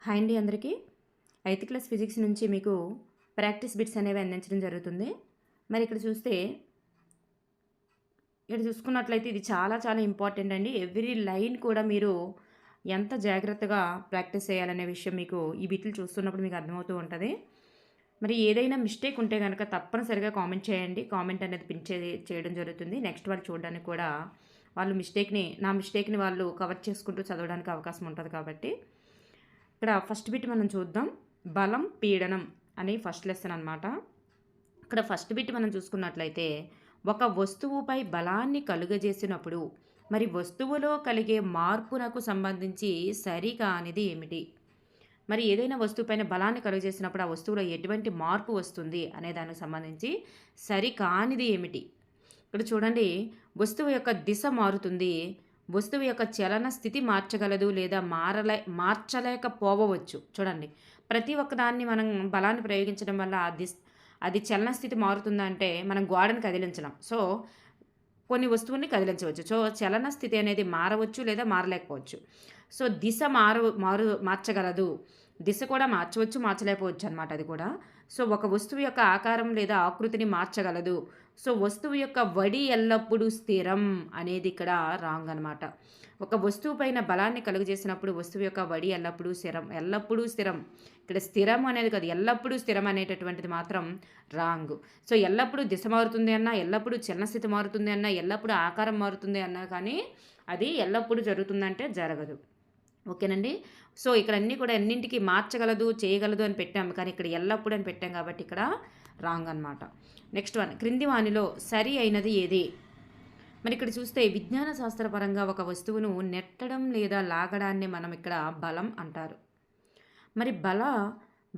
Hi అండి అందరికీ. Eighth class physics నుంచి మీకు ప్రాక్టీస్ బిట్స్ అనేవి అందించడం జరుగుతుంది. మరి ఇక్కడ చూసుకున్నట్లయితే ఇది చాలా చాలా ఇంపార్టెంట్ అండి. ఎవ్రీ లైన్ కూడా మీరు ఎంత జాగ్రత్తగా ప్రాక్టీస్ చేయాలనే విషయం మీకు ఈ బిట్లు చూస్తున్నప్పుడు మీకు అర్థమవుతూ ఉంటుంది. మరి ఏదైనా మిస్టేక్ ఉంటే కనుక తప్పనిసరిగా కామెంట్ చేయండి. కామెంట్ అనేది చేయడం జరుగుతుంది. నెక్స్ట్ వాళ్ళు చూడడానికి కూడా నా మిస్టేక్ని వాళ్ళు కవర్ చేసుకుంటూ చదవడానికి అవకాశం ఉంటుంది కాబట్టి ఇక్కడ ఫస్ట్ బిట్ మనం చూద్దాం. బలం పీడనం అని ఫస్ట్ లెసన్ అనమాట. ఇక్కడ ఫస్ట్ బిట్ మనం చూసుకున్నట్లయితే ఒక వస్తువుపై బలాన్ని కలుగజేసినప్పుడు మరి వస్తువులో కలిగే మార్పునకు సంబంధించి సరికానిది ఏమిటి? మరి ఏదైనా వస్తువుపైన బలాన్ని కలుగజేసినప్పుడు ఆ వస్తువులో ఎటువంటి మార్పు వస్తుంది అనే దానికి సంబంధించి సరికానిది ఏమిటి? ఇక్కడ చూడండి, వస్తువు యొక్క దిశ మారుతుంది, వస్తువు యొక్క చలన స్థితి మార్చగలదు లేదా మార్చలేకపోవచ్చు. చూడండి, ప్రతి ఒక్కదాన్ని మనం బలాన్ని ప్రయోగించడం వల్ల అది చలన స్థితి మారుతుందంటే మనం గోడను కదిలించలేం. సో కొన్ని వస్తువుల్ని కదిలించవచ్చు. సో చలన స్థితి అనేది మారవచ్చు లేదా మారలేకపోవచ్చు. సో దిశ మార్చగలదు, దిశ కూడా మార్చవచ్చు మార్చలేకపోవచ్చు అనమాట అది కూడా. సో ఒక వస్తువు యొక్క ఆకారం లేదా ఆకృతిని మార్చగలదు. సో వస్తువు యొక్క వడి ఎల్లప్పుడూ స్థిరం అనేది ఇక్కడ రాంగ్ అనమాట. ఒక వస్తువు పైన బలాన్ని కలుగజేసినప్పుడు వస్తువు యొక్క వడి ఎల్లప్పుడూ స్థిరం. ఇక్కడ స్థిరం అనేది కాదు, ఎల్లప్పుడూ స్థిరం అనేటటువంటిది మాత్రం రాంగ్. సో ఎల్లప్పుడూ దిశ మారుతుంది అన్నా, ఎల్లప్పుడూ చలనస్థితి మారుతుంది అన్నా, ఎల్లప్పుడూ ఆకారం మారుతుంది అన్నా కానీ అది ఎల్లప్పుడూ జరుగుతుందంటే జరగదు. ఓకేనండి. సో ఇక్కడ అన్నీ కూడా అన్నింటికి మార్చగలదు చేయగలదు అని పెట్టాము, కానీ ఇక్కడ ఎల్లప్పుడూ అని పెట్టాం కాబట్టి ఇక్కడ రాంగ్ అనమాట. నెక్స్ట్ వన్, క్రింది వానిలో సరి అయినది ఏది? మరి ఇక్కడ చూస్తే విజ్ఞాన శాస్త్రపరంగా ఒక వస్తువును నెట్టడం లేదా లాగడాన్ని మనం ఇక్కడ బలం అంటారు. మరి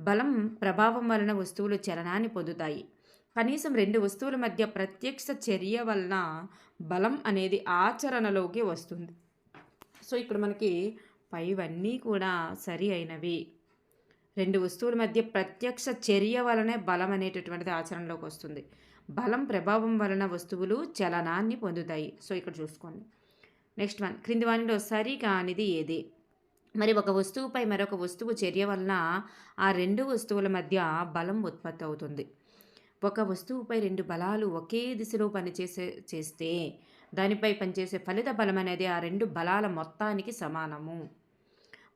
బలం ప్రభావం వలన వస్తువులు చలనాన్ని పొందుతాయి. కనీసం రెండు వస్తువుల మధ్య ప్రత్యక్ష చర్య వలన బలం అనేది ఆచరణలోకి వస్తుంది. సో ఇక్కడ మనకి పైవన్నీ కూడా సరి అయినవి. రెండు వస్తువుల మధ్య ప్రత్యక్ష చర్య వలనే బలం అనేటటువంటిది ఆచరణలోకి వస్తుంది. బలం ప్రభావం వలన వస్తువులు చలనాన్ని పొందుతాయి. సో ఇక్కడ చూసుకోండి. నెక్స్ట్ వన్, క్రింది వానిలో సరి కానిది ఏది? మరి ఒక వస్తువుపై మరొక వస్తువు చర్య వలన ఆ రెండు వస్తువుల మధ్య బలం ఉత్పత్తి అవుతుంది. ఒక వస్తువుపై రెండు బలాలు ఒకే దిశలో చేస్తే దానిపై పనిచేసే ఫలిత బలం అనేది ఆ రెండు బలాల మొత్తానికి సమానము.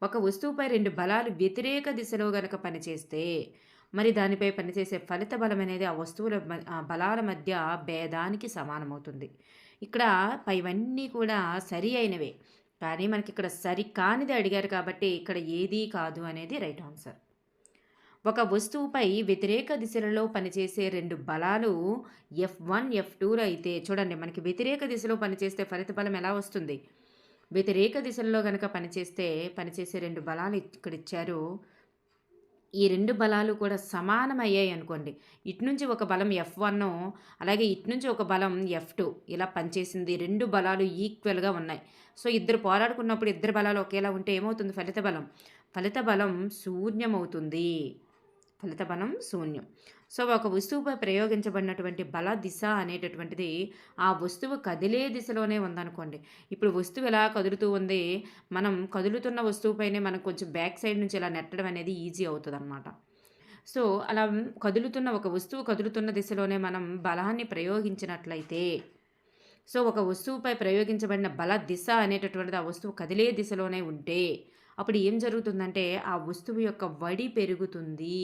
ఒక వస్తువుపై రెండు బలాలు వ్యతిరేక దిశలో గనక పనిచేస్తే మరి దానిపై పనిచేసే ఫలిత బలం అనేది ఆ వస్తువుల బలాల మధ్య భేదానికి సమానమవుతుంది. ఇక్కడ పైవన్నీ కూడా సరి అయినవే, కానీ మనకి ఇక్కడ సరి కానిది అడిగారు కాబట్టి ఇక్కడ ఏదీ కాదు అనేది రైట్ ఆన్సర్. ఒక వస్తువుపై వ్యతిరేక దిశలలో పనిచేసే రెండు బలాలు F1 F2 అయితే చూడండి, మనకి వ్యతిరేక దిశలో పనిచేస్తే ఫలిత బలం ఎలా వస్తుంది? వ్యతిరేక దిశల్లో కనుక పనిచేసే రెండు బలాలు ఇక్కడ ఇచ్చారు. ఈ రెండు బలాలు కూడా సమానమయ్యాయి అనుకోండి. ఇటు నుంచి ఒక బలం F1, అలాగే ఇటు నుంచి ఒక బలం F2 ఇలా పనిచేసింది. రెండు బలాలు ఈక్వల్గా ఉన్నాయి. సో ఇద్దరు పోరాడుకున్నప్పుడు ఇద్దరు బలాలు ఒకేలా ఉంటే ఏమవుతుంది? ఫలిత బలం శూన్యమవుతుంది. ఫలిత బలం శూన్యం. సో ఒక వస్తువుపై ప్రయోగించబడినటువంటి బల దిశ అనేటటువంటిది ఆ వస్తువు కదిలే దిశలోనే ఉందనుకోండి. ఇప్పుడు వస్తువు ఎలా కదులుతూ ఉంది, మనం కదులుతున్న వస్తువుపైనే మనం కొంచెం బ్యాక్ సైడ్ నుంచి ఇలా నెట్టడం అనేది ఈజీ అవుతుంది అనమాట. సో అలా కదులుతున్న దిశలోనే మనం బలాన్ని ప్రయోగించినట్లయితే, సో ఒక వస్తువుపై ప్రయోగించబడిన బల దిశ అనేటటువంటిది ఆ వస్తువు కదిలే దిశలోనే ఉంటే అప్పుడు ఏం జరుగుతుందంటే ఆ వస్తువు యొక్క వడి పెరుగుతుంది.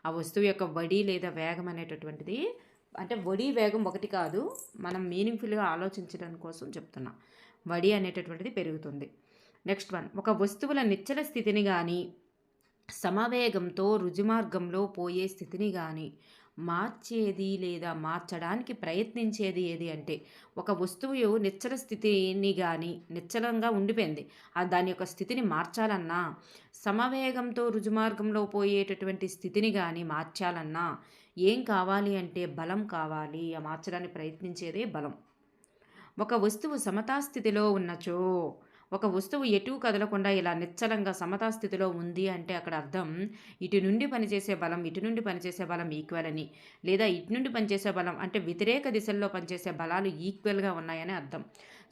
ఆ వస్తువు యొక్క వడి లేదా వేగం అనేటటువంటిది, అంటే వడి వేగం ఒకటి కాదు, మనం మీనింగ్ఫుల్గా ఆలోచించడం కోసం చెప్తున్నా. వడి అనేటటువంటిది పెరుగుతుంది. నెక్స్ట్ వన్, ఒక వస్తువుల నిశ్చల స్థితిని కానీ సమవేగంతో రుజుమార్గంలో పోయే స్థితిని కానీ మార్చేది లేదా మార్చడానికి ప్రయత్నించేది ఏది అంటే, ఒక వస్తువు నిశ్చల స్థితిని కానీ నిశ్చలంగా ఉండిపోయింది, దాని యొక్క స్థితిని మార్చాలన్నా, సమవేగంతో రుజుమార్గంలో పోయేటటువంటి స్థితిని కానీ మార్చాలన్నా ఏం కావాలి అంటే బలం కావాలి. ఆ మార్చడానికి ప్రయత్నించేదే బలం. ఒక వస్తువు సమతాస్థితిలో ఉన్నచో ఒక వస్తువు ఎటూ కదలకుండా ఇలా నిశ్చలంగా సమతా స్థితిలో ఉంది అంటే అక్కడ అర్థం ఇటు నుండి పనిచేసే బలం, ఇటు నుండి పనిచేసే బలం ఈక్వల్ అని, లేదా ఇటు నుండి పనిచేసే బలం అంటే వ్యతిరేక దిశల్లో పనిచేసే బలాలు ఈక్వల్గా ఉన్నాయని అర్థం.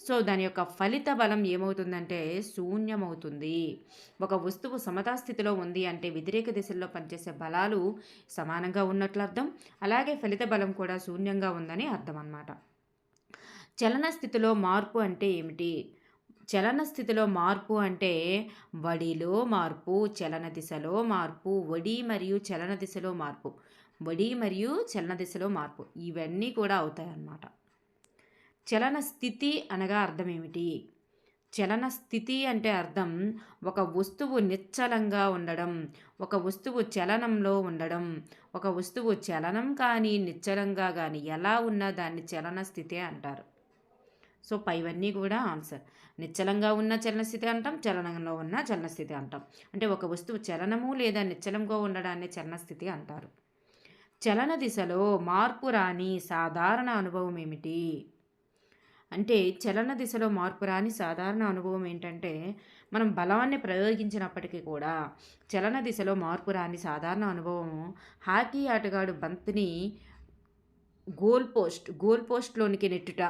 సో దాని యొక్క ఫలిత బలం ఏమవుతుందంటే శూన్యమవుతుంది. ఒక వస్తువు సమతా స్థితిలో ఉంది అంటే వ్యతిరేక దిశల్లో పనిచేసే బలాలు సమానంగా ఉన్నట్లు అర్థం, అలాగే ఫలిత బలం కూడా శూన్యంగా ఉందని అర్థం అన్నమాట. చలన స్థితిలో మార్పు అంటే ఏమిటి? చలన స్థితిలో మార్పు అంటే వడిలో మార్పు, చలన దిశలో మార్పు, వడి మరియు చలన దిశలో మార్పు, వడి మరియు చలన దిశలో మార్పు ఇవన్నీ కూడా అవుతాయన్నమాట. చలన స్థితి అనగా అర్థం ఏమిటి? చలన స్థితి అంటే అర్థం ఒక వస్తువు నిశ్చలంగా ఉండడం, ఒక వస్తువు చలనంలో ఉండడం, ఒక వస్తువు చలనం కానీ నిశ్చలంగా కానీ ఎలా ఉన్నా దాన్ని చలన స్థితి అంటారు. సో పైవన్నీ కూడా ఆన్సర్. నిశ్చలంగా ఉన్న చలనస్థితి అంటాం, చలనంలో ఉన్న చలనస్థితి అంటాం. అంటే ఒక వస్తువు చలనము లేదా నిశ్చలంగా ఉండడాన్ని చలనస్థితి అంటారు. చలన దిశలో మార్పు రాని సాధారణ అనుభవం ఏమిటి? అంటే చలన దిశలో మార్పు రాని సాధారణ అనుభవం ఏంటంటే మనం బలాన్ని ప్రయోగించినప్పటికీ కూడా చలన దిశలో మార్పు రాని సాధారణ అనుభవం హాకీ ఆటగాడు బంతిని గోల్ పోస్ట్లోనికి నెట్టుట,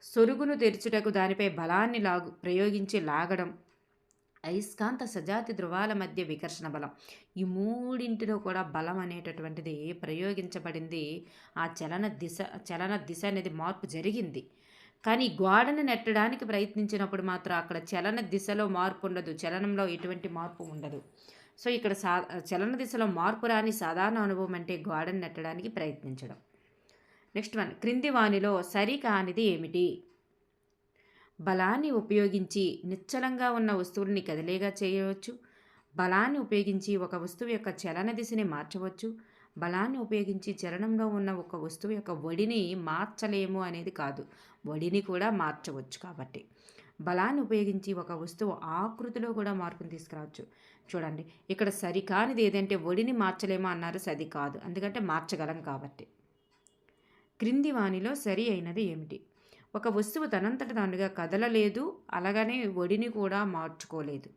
సొరుగును తెరుచుటకు దానిపై బలాన్ని ప్రయోగించి లాగడం, అయస్కాంత సజాతి ధృవాల మధ్య వికర్షణ బలం, ఈ మూడింటిలో కూడా బలం అనేటటువంటిది ప్రయోగించబడింది. ఆ చలన దిశ అనేది మార్పు జరిగింది. కానీ గోడను నెట్టడానికి ప్రయత్నించినప్పుడు మాత్రం అక్కడ చలన దిశలో మార్పు ఉండదు, చలనంలో ఎటువంటి మార్పు ఉండదు. సో ఇక్కడ చలన దిశలో మార్పు రాని సాధారణ అనుభవం అంటే గోడను నెట్టడానికి ప్రయత్నించడం. నెక్స్ట్ వన్, క్రింది వానిలో సరికానిది ఏమిటి? బలాన్ని ఉపయోగించి నిశ్చలంగా ఉన్న వస్తువుల్ని కదిలేగా చేయవచ్చు, బలాన్ని ఉపయోగించి ఒక వస్తువు యొక్క చలన దిశని మార్చవచ్చు, బలాన్ని ఉపయోగించి చలనంలో ఉన్న ఒక వస్తువు యొక్క వడిని మార్చలేము అనేది కాదు, వడిని కూడా మార్చవచ్చు. కాబట్టి బలాన్ని ఉపయోగించి ఒక వస్తువు ఆకృతిలో కూడా మార్పుని తీసుకురావచ్చు. చూడండి ఇక్కడ సరికానిది ఏదంటే వడిని మార్చలేమో అన్నారు, సరి కాదు, ఎందుకంటే మార్చగలం కాబట్టి. క్రింది వానిలో సరి అయినది ఏమిటి? ఒక వస్తువు తనంతట తానుగా కదలలేదు, అలాగనే వడిని కూడా మార్చుకోలేదు.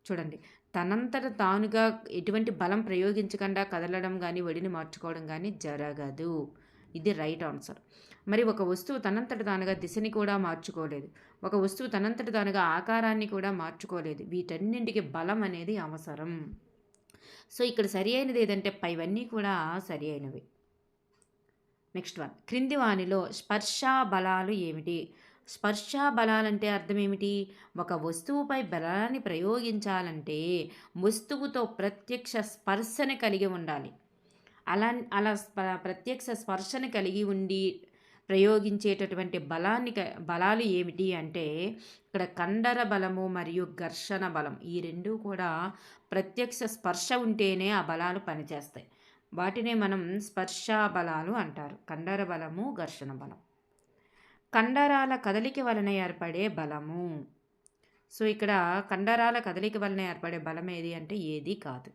చూడండి తనంతట తానుగా ఎటువంటి బలం ప్రయోగించకుండా కదలడం కానీ వడిని మార్చుకోవడం కానీ జరగదు. ఇది రైట్ ఆన్సర్. మరి ఒక వస్తువు తనంతట తానుగా దిశని కూడా మార్చుకోలేదు, ఒక వస్తువు తనంతట తానుగా ఆకారాన్ని కూడా మార్చుకోలేదు. వీటన్నింటికి బలం అనేది అవసరం. సో ఇక్కడ సరి అయినది ఏదంటే పైవన్నీ కూడా సరి అయినవి. నెక్స్ట్ వన్, క్రింది వానిలో స్పర్శా బలాలు ఏమిటి? స్పర్శా బలాలంటే అర్థం ఏమిటి? ఒక వస్తువుపై బలాన్ని ప్రయోగించాలంటే వస్తువుతో ప్రత్యక్ష స్పర్శని కలిగి ఉండాలి. అలా ప్రత్యక్ష స్పర్శని కలిగి ఉండి ప్రయోగించేటటువంటి బలాలు ఏమిటి అంటే ఇక్కడ కండర బలము మరియు ఘర్షణ బలం, ఈ రెండు కూడా ప్రత్యక్ష స్పర్శ ఉంటేనే ఆ బలాలు పనిచేస్తాయి. వాటినే మనం స్పర్శా బలాలు అంటారు. కండర బలము, ఘర్షణ బలం. కండరాల కదలిక వలన ఏర్పడే బలము. సో ఇక్కడ కండరాల కదలిక వలన ఏర్పడే బలం ఏది అంటే ఏది కాదు,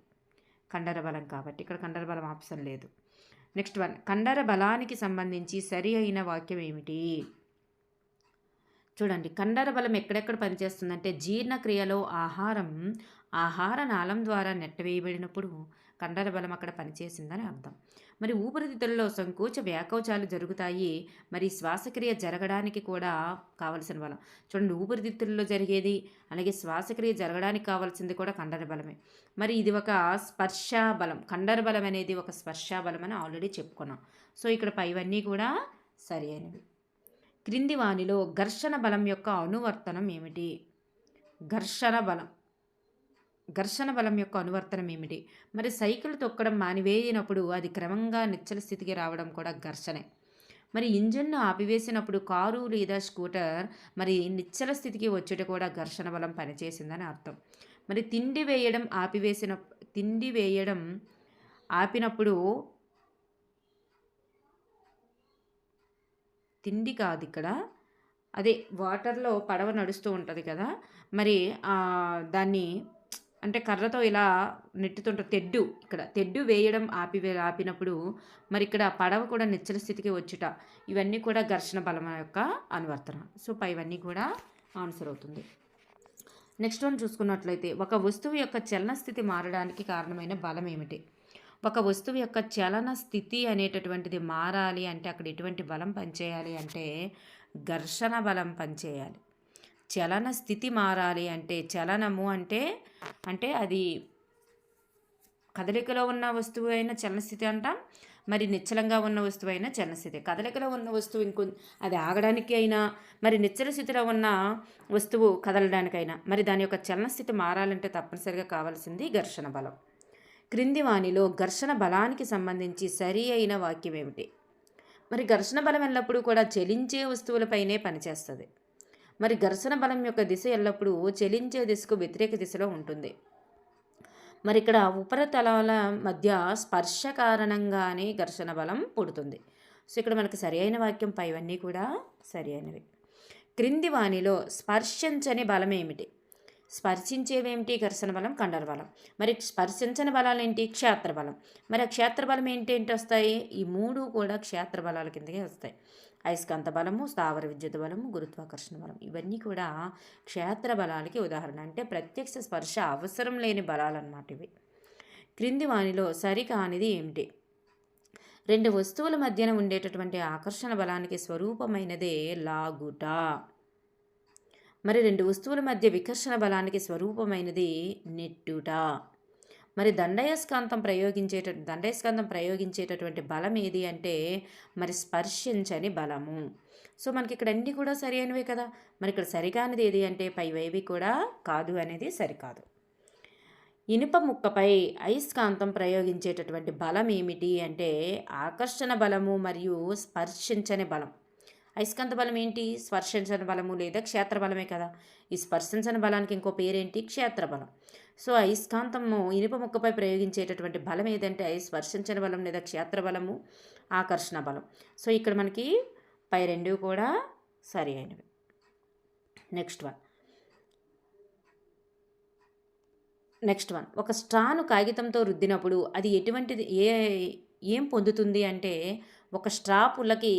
కండర బలం. కాబట్టి ఇక్కడ కండర బలం ఆప్షన్ లేదు. నెక్స్ట్ వన్, కండర బలానికి సంబంధించి సరి అయిన వాక్యం ఏమిటి? చూడండి కండర బలం ఎక్కడెక్కడ పనిచేస్తుందంటే జీర్ణక్రియలో ఆహార నాళం ద్వారా నెట్టవేయబడినప్పుడు కండర బలం అక్కడ పనిచేసిందని అర్థం. మరి ఊపిరితిత్తుల్లో సంకోచ వ్యాకోచాలు జరుగుతాయి, మరి శ్వాసక్రియ జరగడానికి కూడా కావలసిన బలం. చూడండి ఊపిరితిత్తుల్లో జరిగేది అలాగే శ్వాసక్రియ జరగడానికి కావాల్సింది కూడా కండర బలమే. మరి ఇది ఒక స్పర్శా బలం, కండర బలం అనేది ఒక స్పర్శా బలం అని ఆల్రెడీ చెప్పుకున్నాం. సో ఇక్కడ పైవన్నీ కూడా సరి అయినవి. క్రింది వానిలో ఘర్షణ బలం యొక్క అనువర్తనం ఏమిటి? ఘర్షణ బలం యొక్క అనువర్తనం ఏమిటి? మరి సైకిల్ తొక్కడం మానివేయినప్పుడు అది క్రమంగా నిశ్చల స్థితికి రావడం కూడా ఘర్షణే. మరి ఇంజిన్ను ఆపివేసినప్పుడు కారు లేదా స్కూటర్ మరి నిశ్చల స్థితికి వచ్చేట కూడా ఘర్షణ బలం పనిచేసిందని అర్థం. మరి తిండి వేయడం ఆపినప్పుడు తిండి కాదు ఇక్కడ, అదే వాటర్లో పడవ నడుస్తూ ఉంటుంది కదా, మరి దాన్ని అంటే కర్రతో ఇలా నెట్టుతుంటారు, ఇక్కడ తెడ్డు వేయడం ఆపినప్పుడు మరి ఇక్కడ పడవ కూడా నిశ్చల స్థితికి వచ్చుట, ఇవన్నీ కూడా ఘర్షణ బలం యొక్క అనువర్తన. సో పైవన్నీ కూడా ఆన్సర్ అవుతుంది. నెక్స్ట్ వన్ చూసుకున్నట్లయితే ఒక వస్తువు యొక్క చలన స్థితి మారడానికి కారణమైన బలం ఏమిటి? ఒక వస్తువు యొక్క చలన స్థితి అనేటటువంటిది మారాలి అంటే అక్కడ ఎటువంటి బలం పనిచేయాలి అంటే ఘర్షణ బలం పనిచేయాలి. చలన స్థితి మారాలి అంటే చలనము అంటే అంటే అది కదలికలో ఉన్న వస్తువు అయిన చలనస్థితి అంటాం, మరి నిశ్చలంగా ఉన్న వస్తువు అయినా చలనస్థితి. కదలికలో ఉన్న వస్తువు అది ఆగడానికి అయినా, మరి నిశ్చల స్థితిలో ఉన్న వస్తువు కదలడానికైనా, మరి దాని యొక్క చలనస్థితి మారాలంటే తప్పనిసరిగా కావాల్సింది ఘర్షణ బలం. క్రింది వానిలో ఘర్షణ బలానికి సంబంధించి సరి అయిన వాక్యం ఏమిటి? మరి ఘర్షణ బలం ఎల్లప్పుడూ కూడా చలించే వస్తువులపైనే పనిచేస్తుంది. మరి ఘర్షణ బలం యొక్క దిశ ఎల్లప్పుడూ చలించే దిశకు వ్యతిరేక దిశలో ఉంటుంది. మరి ఇక్కడ ఉపరితలాల మధ్య స్పర్శ కారణంగానే ఘర్షణ బలం పుడుతుంది. సో ఇక్కడ మనకు సరి అయిన వాక్యం పైవన్నీ కూడా సరి అయినవి. క్రింది వానిలో స్పర్శించని బలం ఏమిటి? స్పర్శించేవేమిటి? ఘర్షణ బలం, కండర బలం. మరి స్పర్శించని బలాలు ఏంటి? క్షేత్ర బలం. మరి ఆ క్షేత్ర బలం ఏంటి వస్తాయి? ఈ మూడు కూడా క్షేత్ర బలాల కిందకే వస్తాయి. అయస్కాంత బలము, స్థావర విద్యుత్ బలము, గురుత్వాకర్షణ బలం, ఇవన్నీ కూడా క్షేత్ర బలాలకి ఉదాహరణ. అంటే ప్రత్యక్ష స్పర్శ అవసరం లేని బలాలు అన్నమాట ఇవి. క్రింది వానిలో సరికానిది ఏమిటి? రెండు వస్తువుల మధ్యన ఉండేటటువంటి ఆకర్షణ బలానికి స్వరూపమైనదే లాగుట. మరి రెండు వస్తువుల మధ్య వికర్షణ బలానికి స్వరూపమైనది నెట్టుట. మరి దండయస్కాంతం ప్రయోగించేటటువంటి బలం ఏది అంటే మరి స్పర్శించని బలము. సో మనకి ఇక్కడ అన్నీ కూడా సరి అయినవే కదా. మరి ఇక్కడ సరికానిది ఏది అంటే పైవేవి కూడా కాదు అనేది సరికాదు. ఇనుప ముక్కపై అయస్కాంతం ప్రయోగించేటటువంటి బలం ఏమిటి అంటే ఆకర్షణ బలము మరియు స్పర్శించని బలం. అయస్కాంత బలం ఏంటి? స్పర్శించని బలము లేదా క్షేత్ర బలమే కదా. ఈ స్పర్శించని బలానికి ఇంకో పేరేంటి? క్షేత్ర బలం. సో అయస్కాంతము ఇనుప ముక్కపై ప్రయోగించేటటువంటి బలం ఏదంటే స్పర్శించని బలం లేదా క్షేత్ర బలము, ఆకర్షణ బలం. సో ఇక్కడ మనకి పై రెండు కూడా సరి అయినవి. నెక్స్ట్ వన్ ఒక స్ట్రాను కాగితంతో రుద్దినప్పుడు అది ఎటువంటిది ఏం పొందుతుంది అంటే ఒక స్ట్రా పుల్లని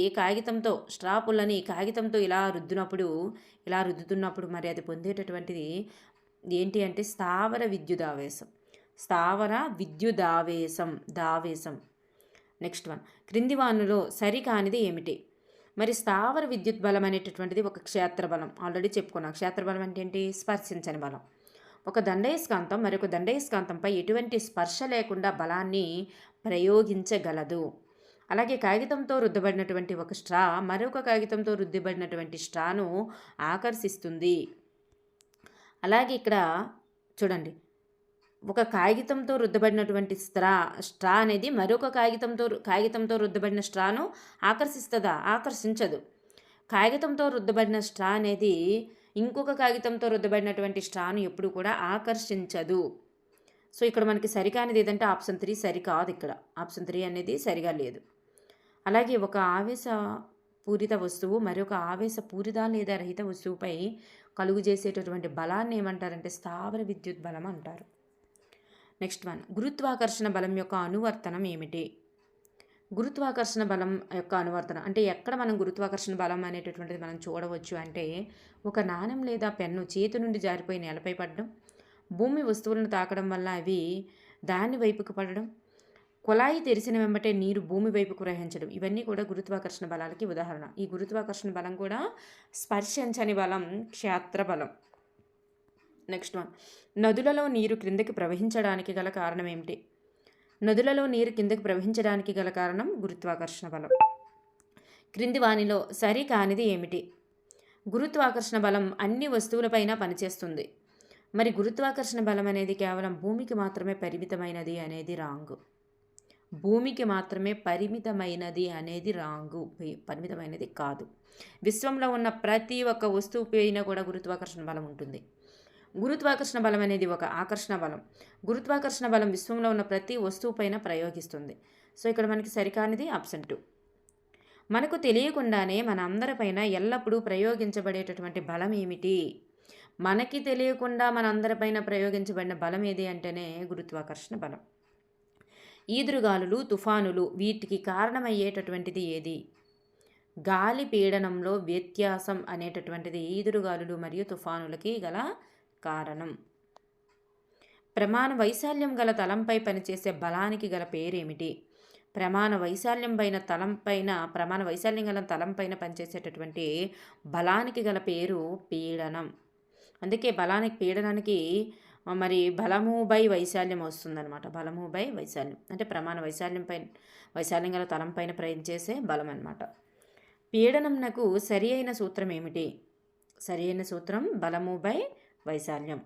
కాగితంతో ఇలా రుద్దుతున్నప్పుడు మరి అది పొందేటటువంటిది ఏంటి అంటే స్థావర విద్యుదావేశం. నెక్స్ట్ వన్ క్రింది వానులో సరికానిది ఏమిటి? మరి స్థావర విద్యుత్ బలం అనేటటువంటిది ఒక క్షేత్ర బలం. ఆల్రెడీ చెప్పుకున్నాం. క్షేత్ర బలం అంటే ఏంటి? స్పర్శించని బలం. ఒక దండయస్కాంతం మరొక దండయస్కాంతంపై ఎటువంటి స్పర్శ లేకుండా బలాన్ని ప్రయోగించగలదు. అలాగే కాగితంతో రుద్దబడినటువంటి ఒక స్ట్రా మరొక కాగితంతో రుద్దబడినటువంటి స్ట్రాను ఆకర్షిస్తుంది. అలాగే ఇక్కడ చూడండి, ఒక కాగితంతో రుద్దబడినటువంటి స్ట్రా అనేది మరొక కాగితంతో రుద్దబడిన స్ట్రాను ఆకర్షిస్తుందా? ఆకర్షించదు. కాగితంతో రుద్దబడిన స్ట్రా అనేది ఇంకొక కాగితంతో రుద్దబడినటువంటి స్ట్రాను ఎప్పుడు కూడా ఆకర్షించదు. సో ఇక్కడ మనకి సరికానిది ఏదంటే ఆప్షన్ 3 సరికాదు. ఇక్కడ ఆప్షన్ 3 అనేది సరిగా లేదు. అలాగే ఒక ఆవేశపూరిత వస్తువు మరొక ఆవేశపూరిత లేదా రహిత వస్తువుపై కలుగు చేసేటటువంటి బలాన్ని ఏమంటారంటే స్థావర విద్యుత్ బలం అంటారు. నెక్స్ట్ వన్ గురుత్వాకర్షణ బలం యొక్క అనువర్తనం ఏమిటి? గురుత్వాకర్షణ బలం యొక్క అనువర్తనం అంటే ఎక్కడ మనం గురుత్వాకర్షణ బలం అనేటటువంటిది మనం చూడవచ్చు అంటే ఒక నాణెం లేదా పెన్ను చేతి నుండి జారిపోయి నేలపై పడడం, భూమి వస్తువులను తాకడం వల్ల అవి దాని వైపుకు పడడం, కుళాయి తెరిచిన వెంబటే నీరు భూమి వైపుకు ప్రవహించడం, ఇవన్నీ కూడా గురుత్వాకర్షణ బలాలకి ఉదాహరణ. ఈ గురుత్వాకర్షణ బలం కూడా స్పర్శించని బలం, క్షేత్ర బలం. నెక్స్ట్ వన్ నదులలో నీరు క్రిందకి ప్రవహించడానికి గల కారణం ఏమిటి? నదులలో నీరు కిందకి ప్రవహించడానికి గల కారణం గురుత్వాకర్షణ బలం. క్రింది వానిలో సరి కానిది ఏమిటి? గురుత్వాకర్షణ బలం అన్ని వస్తువులపైన పనిచేస్తుంది. మరి గురుత్వాకర్షణ బలం అనేది కేవలం భూమికి మాత్రమే పరిమితమైనది అనేది రాంగు. భూమికి మాత్రమే పరిమితమైనది అనేది రాంగు, పరిమితమైనది కాదు. విశ్వంలో ఉన్న ప్రతి ఒక్క వస్తువు పైన కూడా గురుత్వాకర్షణ బలం ఉంటుంది. గురుత్వాకర్షణ బలం అనేది ఒక ఆకర్షణ బలం. గురుత్వాకర్షణ బలం విశ్వంలో ఉన్న ప్రతి వస్తువు పైన ప్రయోగిస్తుంది. సో ఇక్కడ మనకి సరికానిది ఆప్షన్ 2. మనకు తెలియకుండానే మన అందరిపైన ఎల్లప్పుడూ ప్రయోగించబడేటటువంటి బలం ఏమిటి? మనకి తెలియకుండా మన అందరిపైన ప్రయోగించబడిన బలం ఏది అంటేనే గురుత్వాకర్షణ బలం. ఈదురుగాలులు, తుఫానులు వీటికి కారణమయ్యేటటువంటిది ఏది? గాలి పీడనంలో వ్యత్యాసం అనేటటువంటిది ఈదురుగాలులు మరియు తుఫానులకి గల కారణం. ప్రమాణ వైశాల్యం గల తలంపై పనిచేసే బలానికి గల పేరేమిటి? ప్రమాణ వైశాల్యం గల తలంపైన పనిచేసేటటువంటి బలానికి గల పేరు పీడనం. అందుకే పీడనానికి మరి బలము బై వైశాల్యం వస్తుందన్నమాట. బలము బై వైశాల్యం అంటే ప్రమాణ వైశాల్యం గల తలంపైన పనిచేసే బలం అన్నమాట. పీడనంనకు సరి అయిన సూత్రం ఏమిటి? సరి అయిన సూత్రం బలము బై వైశాల్యం.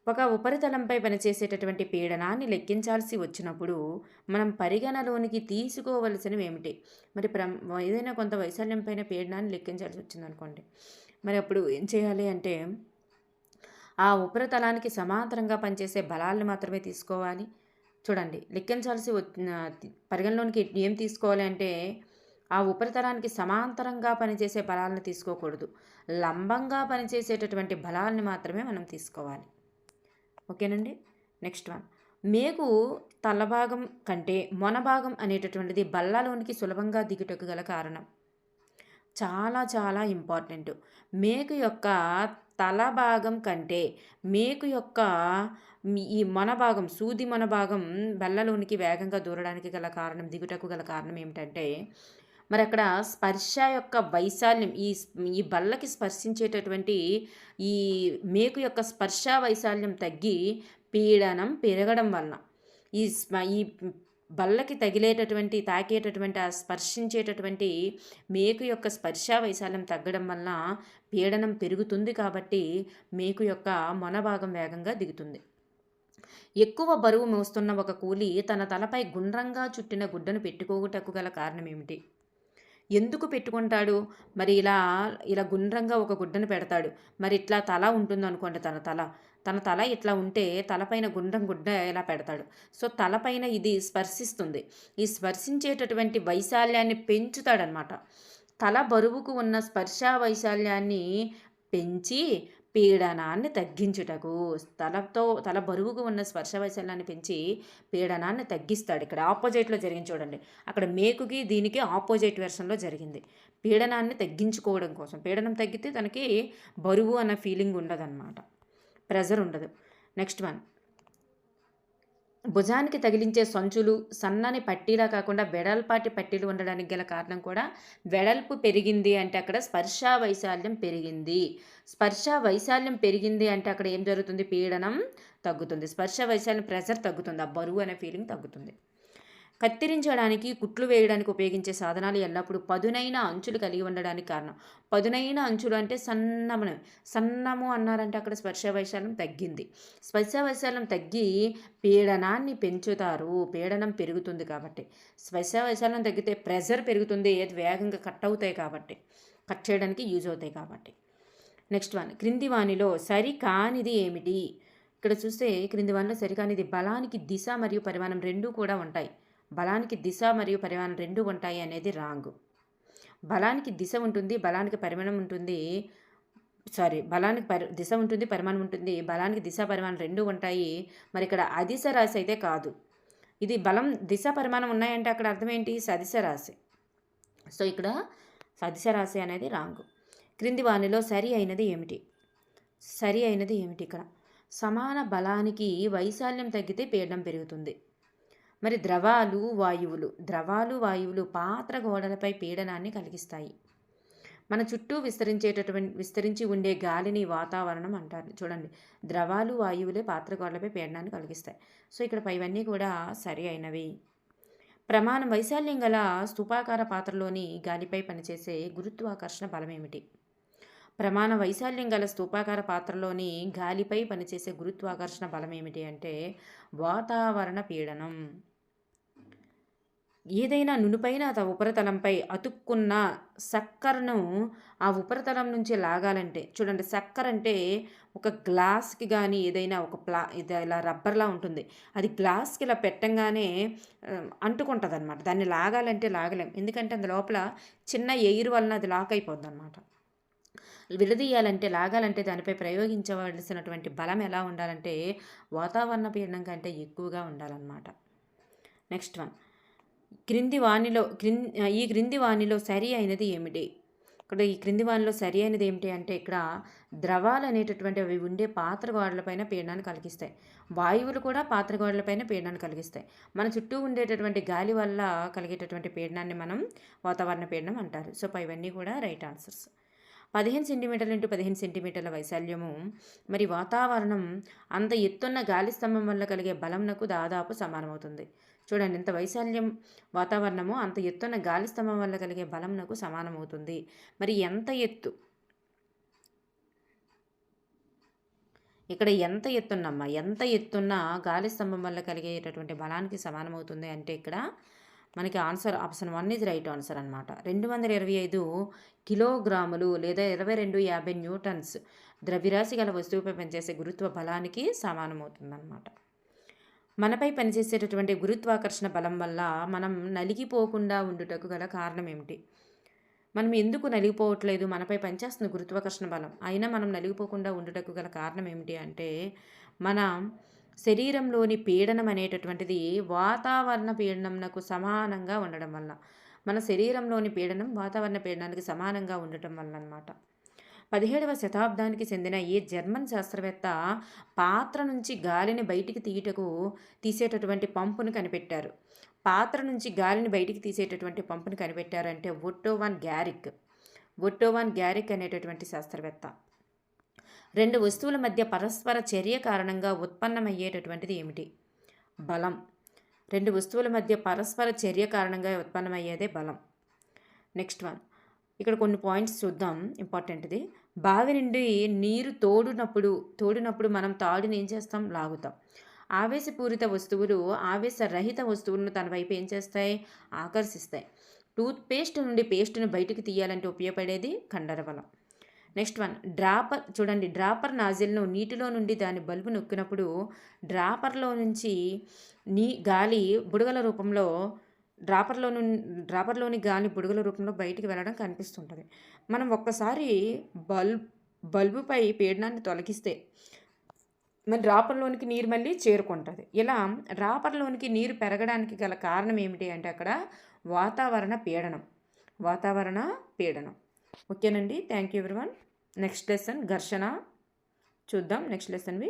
ఒక ఉపరితలంపై పనిచేసేటటువంటి పీడనాన్ని లెక్కించాల్సి వచ్చినప్పుడు మనం పరిగణలోనికి తీసుకోవలసినవి ఏమిటి? మరి ఏదైనా కొంత వైశాల్యం పైన పీడనాన్ని లెక్కించాల్సి వచ్చిందనుకోండి, మరి అప్పుడు ఏం చేయాలి అంటే ఆ ఉపరితలానికి సమాంతరంగా పనిచేసే బలాలను మాత్రమే తీసుకోవాలి. చూడండి, పరిగణలోనికి ఏం తీసుకోవాలి అంటే ఆ ఉపరితలానికి సమాంతరంగా పనిచేసే బలాలను తీసుకోకూడదు. లంబంగా పనిచేసేటటువంటి బలాలను మాత్రమే మనం తీసుకోవాలి. ఓకేనండి. నెక్స్ట్ వన్, మేకు తలభాగం కంటే మొనభాగం అనేటటువంటిది బల్లలోనికి సులభంగా దిగుటకు గల కారణం. చాలా చాలా ఇంపార్టెంట్. మేకు యొక్క తల భాగం కంటే మేకు యొక్క ఈ మొనభాగం, సూది మొనభాగం బల్లలోనికి వేగంగా దూరడానికి గల కారణం, దిగుటకు గల కారణం ఏమిటంటే మరి అక్కడ స్పర్శ యొక్క వైశాల్యం, ఈ బల్లకి స్పర్శించేటటువంటి ఈ మేకు యొక్క స్పర్శ వైశాల్యం తగ్గి పీడనం పెరగడం వలన ఈ బల్లకి తాకేటటువంటి ఆ స్పర్శించేటటువంటి మేకు యొక్క స్పర్శ వైశాల్యం తగ్గడం వలన పీడనం పెరుగుతుంది. కాబట్టి మేకు యొక్క మొనభాగం వేగంగా దిగుతుంది. ఎక్కువ బరువు మోస్తున్న ఒక కూలి తన తలపై గుండ్రంగా చుట్టిన గుడ్డను పెట్టుకోవటకు గల కారణం ఏమిటి? ఎందుకు పెట్టుకుంటాడు? మరి ఇలా గుండ్రంగా ఒక గుడ్డను పెడతాడు. మరి ఇట్లా తల ఉంటుంది అనుకోండి, తన తల ఇట్లా ఉంటే తలపైన గుడ్డ ఎలా పెడతాడు? సో తలపైన ఇది స్పర్శిస్తుంది. ఈ స్పర్శించేటటువంటి వైశాల్యాన్ని పెంచుతాడనమాట. తల బరువుకు ఉన్న స్పర్శ వైశాల్యాన్ని పెంచి పీడనాన్ని తగ్గించుటకు, తల బరువుకు ఉన్న స్పర్శ వైశాల్యాన్ని పెంచి పీడనాన్ని తగ్గిస్తాడు. ఇక్కడ ఆపోజిట్లో జరిగింది చూడండి, అక్కడ మేకుకి దీనికి ఆపోజిట్ వెర్షన్లో జరిగింది. పీడనాన్ని తగ్గించుకోవడం కోసం. పీడనం తగ్గితే తనకి బరువు అన్న ఫీలింగ్ ఉండదన్నమాట, ప్రెజర్ ఉండదు. నెక్స్ట్ వన్, భుజానికి తగిలించే సంచులు సన్నని పట్టీలా కాకుండా వెడల్పాటి పట్టీలు ఉండడానికి గల కారణం కూడా వెడల్పు పెరిగింది అంటే అక్కడ స్పర్శ వైశాల్యం పెరిగింది. స్పర్శ వైశాల్యం పెరిగింది అంటే అక్కడ ఏం జరుగుతుంది? పీడనం తగ్గుతుంది. స్పర్శ వైశాల్యం ప్రెజర్ తగ్గుతుంది, ఆ బరువు అనే ఫీలింగ్ తగ్గుతుంది. కత్తిరించడానికి, కుట్లు వేయడానికి ఉపయోగించే సాధనాలు ఎల్లప్పుడూ పదునైన అంచులు కలిగి ఉండడానికి కారణం. పదునైన అంచులు అంటే సన్నము అన్నారంటే అక్కడ స్పర్శ వైశాల్యం తగ్గింది. స్పర్శ వైశాల్యం తగ్గి పీడనాన్ని పెంచుతారు. పీడనం పెరుగుతుంది కాబట్టి. స్పర్శ వైశాల్యం తగ్గితే ప్రెజర్ పెరుగుతుంది, ఏది వేగంగా కట్ చేయడానికి యూజ్ అవుతాయి కాబట్టి. నెక్స్ట్ వన్, క్రింది వానిలో సరికానిది ఏమిటి? ఇక్కడ చూస్తే క్రింది వానిలో సరికానిది బలానికి దిశ మరియు పరిమాణం రెండూ కూడా ఉంటాయి. బలానికి దిశ మరియు పరిమాణం రెండూ ఉంటాయి అనేది రాంగ్. బలానికి దిశ ఉంటుంది, బలానికి పరిమాణం ఉంటుంది. దిశ ఉంటుంది, పరిమాణం ఉంటుంది. బలానికి దిశ పరిమాణం రెండూ ఉంటాయి. మరి ఇక్కడ అదిశ రాశి అయితే కాదు. ఇది బలం దిశ పరిమాణం ఉన్నాయంటే అక్కడ అర్థం ఏంటి? సదిశ రాశి. సో ఇక్కడ సదిశ రాశి అనేది రాంగ్. క్రింది వానిలో సరి అయినది ఏమిటి? ఇక్కడ సమాన బలానికి వైశాల్యం తగ్గితే పీడనం పెరుగుతుంది. మరి ద్రవాలు వాయువులు పాత్ర గోడలపై పీడనాన్ని కలిగిస్తాయి. మన చుట్టూ విస్తరించి ఉండే గాలిని వాతావరణం అంటారు. చూడండి, ద్రవాలు వాయువులే పాత్ర గోడలపై పీడనాన్ని కలిగిస్తాయి. సో ఇక్కడ పైవన్నీ కూడా సరి అయినవి. ప్రమాణ వైశాల్యం గల స్థూపాకార పాత్రలోని గాలిపై పనిచేసే గురుత్వాకర్షణ బలం ఏమిటి? ప్రమాణ వైశాల్యం గల స్థూపాకార పాత్రలోని గాలిపై పనిచేసే గురుత్వాకర్షణ బలం ఏమిటి అంటే వాతావరణ పీడనం. ఏదైనా నునుపైన ఉపరితలంపై అతుక్కున్న సక్కర్ను ఆ ఉపరితలం నుంచి లాగాలంటే, చూడండి, సక్కర్ అంటే ఒక గ్లాస్కి కానీ ఏదైనా ఇది ఇలా రబ్బర్లా ఉంటుంది. అది గ్లాస్కి ఇలా పెట్టంగానే అంటుకుంటుంది అనమాట. దాన్ని లాగాలంటే లాగలేం, ఎందుకంటే అందు లోపల చిన్న ఎయిర్ వలన అది లాక్ అయిపోద్ది అనమాట. లాగాలంటే దానిపై ప్రయోగించవలసినటువంటి బలం ఎలా ఉండాలంటే వాతావరణ పీడనం కంటే ఎక్కువగా ఉండాలన్నమాట. నెక్స్ట్ వన్, ఈ క్రింది వానిలో సరి అయినది ఏమిటి? ఇక్కడ ఈ క్రింది వానిలో సరి అయినది ఏమిటి అంటే ఇక్కడ ద్రవాలు అనేటటువంటివి అవి ఉండే పాత్ర గోడలపైన పీడనాన్ని కలిగిస్తాయి. వాయువులు కూడా పాత్ర గోడలపైన పీడనాన్ని కలిగిస్తాయి. మన చుట్టూ ఉండేటటువంటి గాలి వల్ల కలిగేటటువంటి పీడనాన్ని మనం వాతావరణ పీడనం అంటారు. సో, ఇవన్నీ కూడా రైట్ ఆన్సర్స్. 15 సెంటీమీటర్లు ఇంటూ 15 సెంటీమీటర్ల వైశాల్యము మరి వాతావరణం అంత ఎత్తున్న గాలి స్తంభం వల్ల కలిగే బలంనకు దాదాపు సమానమవుతుంది. చూడండి, ఇంత వైశాల్యం వాతావరణము అంత ఎత్తున్న గాలి స్తంభం వల్ల కలిగే బలంనకు సమానమవుతుంది. మరి ఎంత ఎత్తు? ఇక్కడ ఎంత ఎత్తున్నమ్మా? ఎంత ఎత్తున్న గాలి స్తంభం వల్ల కలిగేటటువంటి బలానికి సమానమవుతుంది అంటే ఇక్కడ మనకి answer option 1 is right answer అనమాట. 225 కిలోగ్రాములు లేదా 2250 న్యూటన్స్ ద్రవ్యరాశి గల వస్తువుపై పనిచేసే గురుత్వ బలానికి సమానమవుతుందన్నమాట. మనపై పనిచేసేటటువంటి గురుత్వాకర్షణ బలం వల్ల మనం నలిగిపోకుండా ఉండుటకు గల కారణం ఏమిటి? మనం ఎందుకు నలిగిపోవట్లేదు? మనపై పనిచేస్తుంది గురుత్వాకర్షణ బలం, అయినా మనం నలిగిపోకుండా ఉండుటకు గల కారణం ఏమిటి అంటే మన శరీరంలోని పీడనం అనేటటువంటిది వాతావరణ పీడనంకు సమానంగా ఉండడం వల్ల, మన శరీరంలోని పీడనం వాతావరణ పీడనానికి సమానంగా ఉండటం వల్ల అన్నమాట. 17వ శతాబ్దానికి చెందిన ఈ జర్మన్ శాస్త్రవేత్త పాత్ర నుంచి గాలిని బయటికి తీసేటటువంటి పంపును కనిపెట్టారు. పాత్ర నుంచి గాలిని బయటికి తీసేటటువంటి పంపును కనిపెట్టారంటే ఒట్టో వాన్ గ్యారిక్ అనేటటువంటి శాస్త్రవేత్త. 2 వస్తువుల మధ్య పరస్పర చర్య కారణంగా ఉత్పన్నమయ్యేటటువంటిది ఏమిటి? బలం. 2 వస్తువుల మధ్య పరస్పర చర్య కారణంగా ఉత్పన్నమయ్యేదే బలం. నెక్స్ట్ వన్, ఇక్కడ కొన్ని పాయింట్స్ చూద్దాం, ఇంపార్టెంట్ది. బావి నుండి నీరు తోడినప్పుడు మనం తాడుని ఏం చేస్తాం? లాగుతాం. ఆవేశపూరిత వస్తువులు ఆవేశరహిత వస్తువులను తన వైపు ఏం చేస్తాయి? ఆకర్షిస్తాయి. టూత్ పేస్ట్ నుండి పేస్ట్ను బయటికి తీయాలంటే ఉపయోగపడేది కండర బలం. నెక్స్ట్ వన్, డ్రాపర్ నాజిల్ను నీటిలో నుండి దాని బల్బు నొక్కినప్పుడు డ్రాపర్లో నుంచి గాలి బుడగల రూపంలో డ్రాపర్లోని గాలి బుడగల రూపంలో బయటికి వెళ్ళడం కనిపిస్తుంటుంది. మనం ఒక్కసారి బల్బుపై పీడనాన్ని తొలగిస్తే మరి డ్రాపర్లోనికి నీరు మళ్ళీ చేరుకుంటుంది. ఇలా డ్రాపర్లోనికి నీరు పెరగడానికి గల కారణం ఏమిటి అంటే అక్కడ వాతావరణ పీడనం. ఓకేనండి, thank you everyone. Next lesson ఘర్షణ చూద్దాం. నెక్స్ట్ లెసన్వి